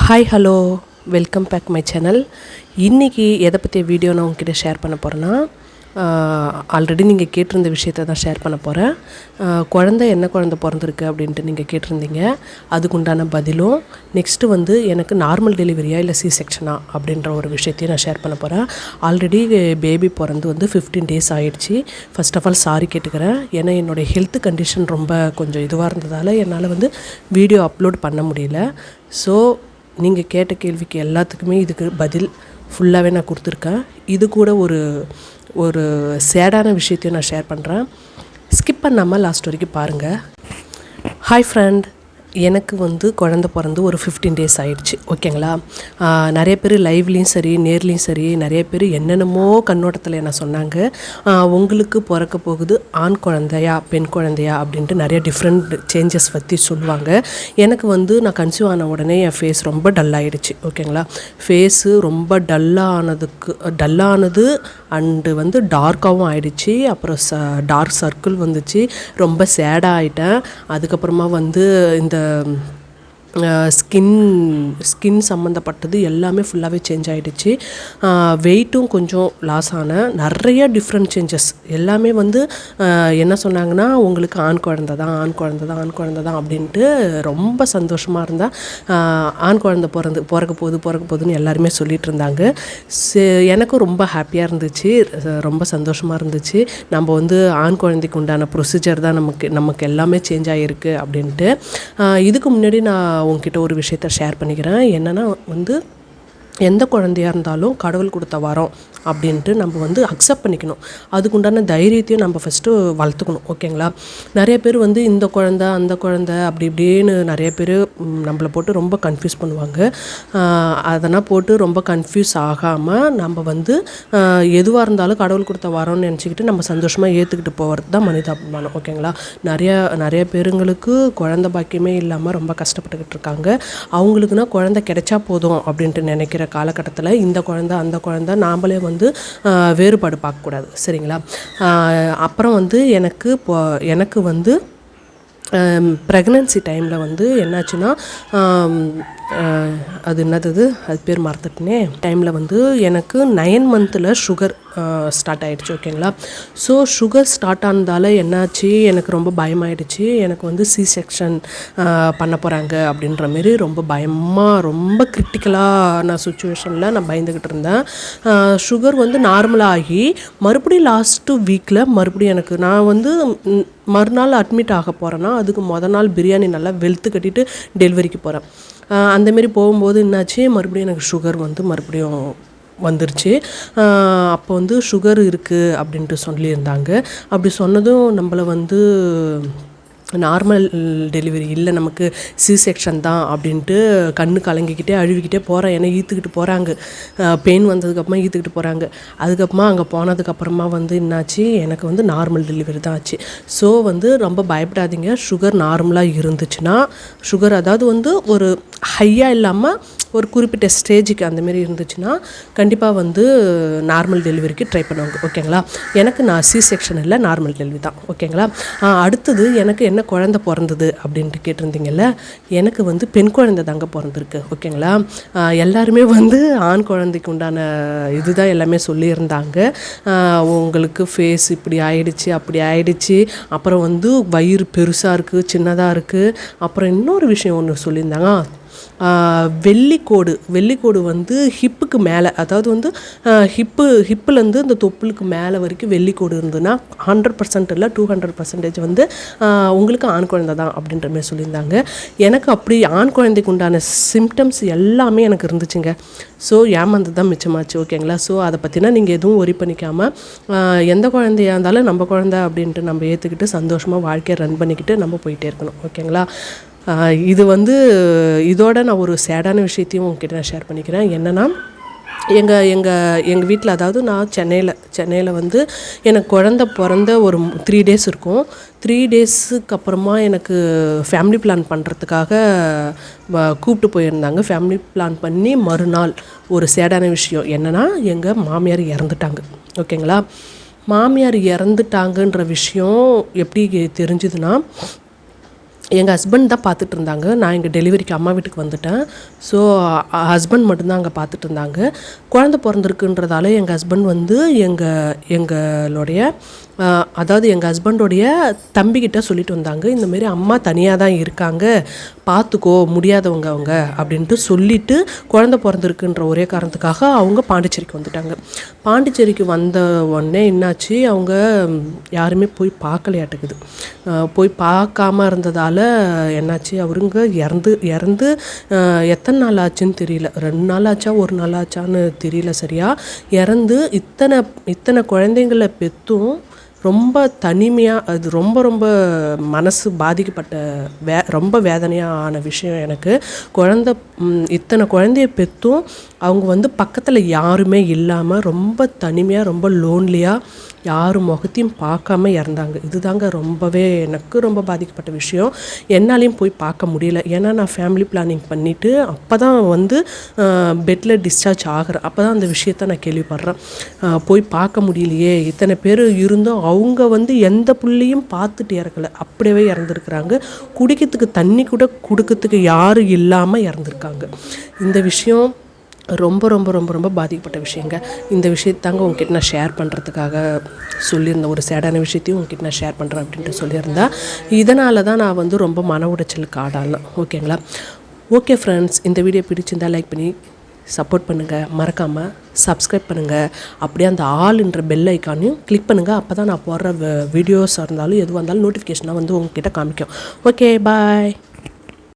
Hi hello welcome back my channel. இன்றைக்கி எதை பற்றிய வீடியோ நான் உங்ககிட்ட ஷேர் பண்ண போகிறேன்னா, ஆல்ரெடி நீங்கள் கேட்டிருந்த விஷயத்தை தான் ஷேர் பண்ண போகிறேன். என்ன குழந்தை பிறந்திருக்கு அப்படின்ட்டு நீங்கள் கேட்டிருந்தீங்க, அதுக்குண்டான பதிலும். நெக்ஸ்ட்டு எனக்கு நார்மல் டெலிவரியா இல்லை சி செக்ஷனா அப்படின்ற ஒரு விஷயத்தையும் நான் ஷேர் பண்ண போகிறேன். ஆல்ரெடி பேபி பிறந்து 15 days ஆகிடுச்சு. ஃபர்ஸ்ட் ஆஃப் ஆல் சாரி கேட்டுக்கிறேன். ஏன்னா என்னுடைய ஹெல்த் கண்டிஷன் ரொம்ப கொஞ்சம் இதுவாக இருந்ததால் என்னால் வீடியோ அப்லோட் பண்ண முடியல. ஸோ நீங்கள் கேட்ட கேள்விக்கு எல்லாத்துக்குமே இதுக்கு பதில் ஃபுல்லாகவே நான் கொடுத்துருக்கேன். இது கூட ஒரு சேடான விஷயத்தையும் நான் ஷேர் பண்ணுறேன். ஸ்கிப் பண்ணாமல் லாஸ்ட் வரைக்கும் பாருங்கள். ஹாய் ஃப்ரெண்ட், எனக்கு குழந்த பிறந்து ஒரு 15 days ஆகிடுச்சு. ஓகேங்களா? நிறைய பேர் லைவ்லேயும் சரி நேர்லேயும் சரி நிறைய பேர் என்னென்னமோ கண்ணோட்டத்தில் என்ன சொன்னாங்க, உங்களுக்கு பிறக்க போகுது ஆண் குழந்தையா பெண் குழந்தையா அப்படின்ட்டு நிறைய டிஃப்ரெண்ட் சேஞ்சஸ் பற்றி சொல்லுவாங்க. எனக்கு நான் கன்சீவ் ஆன உடனே என் ஃபேஸ் ரொம்ப டல்லாகிடுச்சு. ஓகேங்களா? ஃபேஸு ரொம்ப டல்லானது அண்டு டார்க்காகவும் ஆகிடுச்சு. அப்புறம் டார்க் சர்க்கிள் வந்துச்சு. ரொம்ப சேடாக ஆகிட்டேன். அதுக்கப்புறமா இந்த ஸ்கின் சம்மந்தப்பட்டது எல்லாமே ஃபுல்லாகவே சேஞ்ச் ஆகிடுச்சு. வெயிட்டும் கொஞ்சம் லாஸ் ஆனேன். நிறைய டிஃப்ரெண்ட் சேஞ்சஸ் எல்லாமே என்ன சொன்னாங்கன்னா, உங்களுக்கு ஆண் குழந்தை தான் அப்படின்ட்டு ரொம்ப சந்தோஷமாக இருந்தேன். ஆண் குழந்தை பிறக்க போகுதுன்னு எல்லாருமே சொல்லிகிட்டு இருந்தாங்க. எனக்கும் ரொம்ப ஹாப்பியாக இருந்துச்சு, ரொம்ப சந்தோஷமாக இருந்துச்சு. நம்ம ஆண் குழந்தைக்கு உண்டான ப்ரொசீஜர் தான் நமக்கு எல்லாமே சேஞ்ச் ஆகிருக்கு அப்படின்ட்டு. இதுக்கு முன்னாடி நான் உங்ககிட்ட ஒரு விஷயத்த ஷேர் பண்ணிக்கிறேன். என்னென்னா எந்த குழந்தையாக இருந்தாலும் கடவுள் கொடுத்த வரோம் அப்படின்ட்டு நம்ம அக்செப்ட் பண்ணிக்கணும். அதுக்குண்டான தைரியத்தையும் நம்ம ஃபஸ்ட்டு வளர்த்துக்கணும். ஓகேங்களா? நிறைய பேர் இந்த குழந்தை அந்த குழந்தை அப்படி இப்படின்னு நிறைய பேர் நம்மளை போட்டு ரொம்ப கன்ஃபியூஸ் பண்ணுவாங்க. அதெல்லாம் போட்டு ரொம்ப கன்ஃபியூஸ் ஆகாமல் நம்ம எதுவாக இருந்தாலும் கடவுள் கொடுத்த வரோன்னு நினச்சிக்கிட்டு நம்ம சந்தோஷமாக ஏற்றுக்கிட்டு போகிறது தான் மனிதாபிமானம். ஓகேங்களா? நிறைய பேருங்களுக்கு குழந்தை பாக்கியமே இல்லாமல் ரொம்ப கஷ்டப்பட்டுக்கிட்டு இருக்காங்க. அவங்களுக்குன்னா குழந்தை கிடைச்சா போதும் அப்படின்ட்டு நினைக்கிற காலகட்டத்தில் இந்த குழந்தை அந்த குழந்தை நாமளே வேறுபாடு பார்க்கக்கூடாது. சரிங்களா? அப்புறம் எனக்கு ப்ரெக்னன்சி டைமில் என்னாச்சுன்னா, அது பேர் மறந்துட்டேனே. டைமில் எனக்கு 9 month சுகர் ஸ்டார்ட் ஆகிடுச்சு. ஓகேங்களா? ஸோ சுகர் ஸ்டார்ட் ஆனதால் என்னாச்சு, எனக்கு ரொம்ப பயமாயிடுச்சு. எனக்கு சி செக்ஷன் பண்ண போகிறாங்க அப்படின்ற மாரி ரொம்ப பயமாக, ரொம்ப கிரிட்டிக்கலான சுச்சுவேஷனில் நான் பயந்துக்கிட்டு இருந்தேன். சுகர் நார்மலாகி மறுபடியும் லாஸ்ட்டு வீக்கில் மறுபடியும் நான் மறுநாள் அட்மிட் ஆக போகிறேன்னா, அதுக்கு நாள் பிரியாணி நல்லா வெளுத்து கட்டிட்டு டெலிவரிக்கு போகிறேன். அந்தமாரி போகும்போது என்னாச்சு, மறுபடியும் எனக்கு சுகர் மறுபடியும் வந்துருச்சு. அப்போ சுகர் இருக்குது அப்படின்ட்டு சொல்லியிருந்தாங்க. அப்படி சொன்னதும் நம்மளை நார்மல் டெலிவரி இல்லை, நமக்கு சி செக்ஷன் தான் அப்படின்ட்டு கண்ணு கலங்கிக்கிட்டே அழுவிக்கிட்டே போகிறேன். ஏன்னா ஈத்துக்கிட்டு போகிறாங்க, பெயின் வந்ததுக்கப்புறமா ஈத்துக்கிட்டு போகிறாங்க. அதுக்கப்புறமா அங்கே போனதுக்கப்புறமா என்னாச்சு, எனக்கு நார்மல் டெலிவரி தான் ஆச்சு. ஸோ ரொம்ப பயப்படாதீங்க. சுகர் நார்மலாக இருந்துச்சுன்னா, சுகர் அதாவது ஒரு ஹையாக இல்லாமல் ஒரு குறிப்பிட்ட ஸ்டேஜுக்கு அந்தமாரி இருந்துச்சுன்னா கண்டிப்பாக நார்மல் டெலிவரிக்கு ட்ரை பண்ணுவாங்க. ஓகேங்களா? நான் சி செக்ஷன் இல்லை, நார்மல் டெலிவரி தான். ஓகேங்களா? அடுத்தது எனக்கு என்ன குழந்தை பிறந்தது அப்படின்ட்டு கேட்டிருந்தீங்கல்ல. எனக்கு பெண் குழந்தை தாங்க பிறந்திருக்கு. ஓகேங்களா? எல்லாருமே ஆண் குழந்தைக்கு உண்டான இதுதான் எல்லாமே சொல்லியிருந்தாங்க. உங்களுக்கு ஃபேஸ் இப்படி ஆயிடுச்சு அப்படி ஆயிடுச்சு, அப்புறம் வயிறு பெருசாக இருக்குது சின்னதாக இருக்குது. அப்புறம் இன்னொரு விஷயம் ஒன்று சொல்லியிருந்தாங்க, வெள்ளிக்கோடு ஹிப்புக்கு மேலே, அதாவது ஹிப்புலேருந்து இந்த தொப்புளுக்கு மேலே வரைக்கும் வெள்ளிக்கோடு இருந்ததுன்னா 100% இல்லை 200% உங்களுக்கு ஆண் குழந்தை தான் அப்படின்ற மாதிரி சொல்லியிருந்தாங்க. எனக்கு அப்படி ஆண் குழந்தைக்கு உண்டான சிம்டம்ஸ் எல்லாமே எனக்கு இருந்துச்சுங்க. ஸோ ஏமாந்து தான் மிச்சமாச்சு. ஓகேங்களா? ஸோ அதை பற்றினா நீங்கள் எதுவும் ஒரி பண்ணிக்காமல், எந்த குழந்தையாக இருந்தாலும் நம்ம குழந்தை அப்படின்ட்டு நம்ம ஏற்றுக்கிட்டு சந்தோஷமாக வாழ்க்கையை ரன் பண்ணிக்கிட்டு நம்ம போயிட்டே இருக்கணும். ஓகேங்களா? இது இதோட நான் ஒரு சேடான விஷயத்தையும் உங்ககிட்ட நான் ஷேர் பண்ணிக்கிறேன். என்னென்னா, எங்கள் வீட்டில், அதாவது நான் சென்னையில் எனக்கு குழந்த பிறந்த ஒரு 3 days இருக்கும். 3 daysக்கு அப்புறமா எனக்கு ஃபேமிலி பிளான் பண்ணுறதுக்காக கூப்பிட்டு போயிருந்தாங்க. ஃபேமிலி பிளான் பண்ணி மறுநாள் ஒரு சேடான விஷயம் என்னென்னா, எங்கள் மாமியார் இறந்துட்டாங்க. ஓகேங்களா? மாமியார் இறந்துட்டாங்கன்ற விஷயம் எப்படி தெரிஞ்சுதுன்னா, எங்கள் ஹஸ்பண்ட் தான் பார்த்துட்டு இருந்தாங்க. நான் எங்கள் டெலிவரிக்கு அம்மா வீட்டுக்கு வந்துட்டேன். ஸோ ஹஸ்பண்ட் மட்டும்தான் அங்கே பார்த்துட்டு இருந்தாங்க. குழந்த பிறந்திருக்குன்றதால எங்கள் ஹஸ்பண்ட் வந்து எங்களுடைய அதாவது எங்கள் ஹஸ்பண்டோடைய தம்பிக்கிட்ட சொல்லிட்டு வந்தாங்க, இந்தமாரி அம்மா தனியாக தான் இருக்காங்க, பார்த்துக்கோ, முடியாதவங்க அவங்க அப்படின்ட்டு சொல்லிவிட்டு குழந்த பிறந்திருக்குன்ற ஒரே காரணத்துக்காக அவங்க பாண்டிச்சேரிக்கு வந்துட்டாங்க. பாண்டிச்சேரிக்கு வந்த உடனே என்னாச்சு, அவங்க யாருமே போய் பார்க்கலையாட்டுக்குது. போய் பார்க்காம இருந்ததால் என்னாச்சு, அவருங்க இறந்து எத்தனை நாள் ஆச்சுன்னு தெரியல, 2 நாள் ஆச்சா 1 நாள் ஆச்சான்னு தெரியல சரியா. இறந்து இத்தனை குழந்தைங்களை பெற்றும் ரொம்ப தனிமையாக, அது ரொம்ப ரொம்ப மனசு பாதிக்கப்பட்ட ரொம்ப வேதனையாக ஆன விஷயம் எனக்கு. இத்தனை குழந்தைய பெற்றும் அவங்க வந்து பக்கத்தில் யாருமே இல்லாமல் ரொம்ப தனிமையாக, ரொம்ப லோன்லியாக, யார் முகத்தையும் பார்க்காம இறந்தாங்க. இதுதாங்க ரொம்பவே எனக்கு ரொம்ப பாதிக்கப்பட்ட விஷயம். என்னாலையும் போய் பார்க்க முடியல. ஏன்னா நான் ஃபேமிலி பிளானிங் பண்ணிவிட்டு அப்போ தான் வந்து பெட்டில் டிஸ்சார்ஜ் ஆகிறேன். அப்போ தான் அந்த விஷயத்த நான் கேள்விப்படுறேன். போய் பார்க்க முடியலையே, இத்தனை பேர் இருந்தும் அவங்க வந்து எந்த புள்ளையும் பார்த்துட்டு இறக்கலை, அப்படியே இறந்துருக்குறாங்க. குடிக்கிறதுக்கு தண்ணி கூட கொடுக்கறதுக்கு யாரும் இல்லாமல் இறந்துருக்காங்க. இந்த விஷயம் ரொம்ப ரொம்ப ரொம்ப ரொம்ப பாதிக்கப்பட்ட விஷயங்க. இந்த விஷயத்தாங்க உங்ககிட்ட நான் ஷேர் பண்ணுறதுக்காக சொல்லியிருந்தேன். ஒரு சேடான விஷயத்தையும் உங்ககிட்ட நான் ஷேர் பண்ணுறேன் அப்படின்ட்டு சொல்லியிருந்தேன். இதனால தான் நான் வந்து ரொம்ப மன உடைச்சலுக்கு ஆடானேன். ஓகேங்களா? ஓகே ஃப்ரெண்ட்ஸ், இந்த வீடியோ பிடிச்சிருந்தால் லைக் பண்ணி சப்போர்ட் பண்ணுங்கள். மறக்காமல் சப்ஸ்கிரைப் பண்ணுங்கள். அப்படியே அந்த ஆல்ன்ற பெல் ஐக்கானையும் கிளிக் பண்ணுங்கள். அப்போ தான் நான் போடுற வீடியோஸாக இருந்தாலும் எதுவாக இருந்தாலும் நோட்டிஃபிகேஷனாக வந்து உங்ககிட்ட காமிக்கும். ஓகே, பாய்.